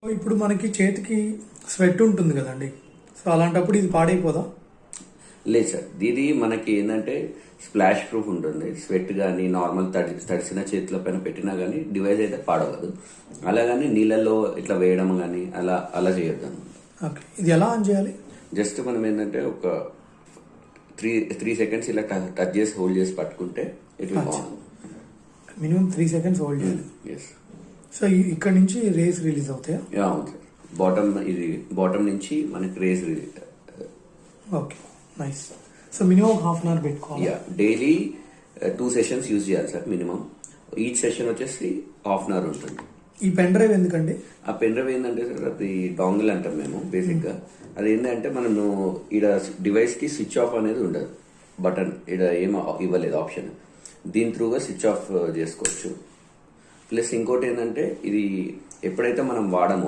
ఇప్పుడు మనకి చేతికి స్వెట్ ఉంటుంది కదండి. సో అలాంటప్పుడు ఇది పాడైపోదా? లేదు సార్, ఇది మనకి ఏంటంటే స్ప్లాష్ ప్రూఫ్ ఉంటుంది. స్వెట్ కానీ నార్మల్ తడిసిన చేతుల పైన పెట్టినా కానీ డివైస్ అయితే పాడవదు. అలాగని నీళ్ళల్లో ఇట్లా వేయడం కానీ అలా అలా చేయొద్దు అనమాట. ఓకే, ఇది ఎలా ఆన్ చేయాలి? జస్ట్ మనం ఏంటంటే ఒక త్రీ సెకండ్స్ ఇలా టచ్ చేసి హోల్డ్ చేసి పట్టుకుంటే it will on. Minimum 3 seconds hold చేయాలి. ఎస్. సో ఇక్కడ నుంచి రేస్ రిలీజ్ అవుతాయా? అవును సార్, బాటమ్ నుంచి మనకి race release. Okay, nice. So minimum half an hour పెట్టుకోవాలి. డైలీ 2 sessions యూజ్ చేయాలి సార్ మినిమం. ఈచ్ సెషన్ వచ్చేసి హాఫ్ అన్ అవర్ ఉంటుంది. ఈ పెన్ డ్రైవ్ ఎందుకండి? ఆ పెన్ డ్రైవ్ ఏంటంటే సార్, అది డాంగిల్ అంటాం మేము బేసిక్ గా. అది ఏంటంటే మనం ఈడ డివైస్ కి స్విచ్ ఆఫ్ అనేది ఉండదు. బటన్ ఈడ ఏం ఇవ్వలేదు ఆప్షన్. దీని త్రూగా స్విచ్ ఆఫ్ చేసుకోవచ్చు. ప్లస్ ఇంకోటి ఏంటంటే ఇది ఎప్పుడైతే మనం వాడమో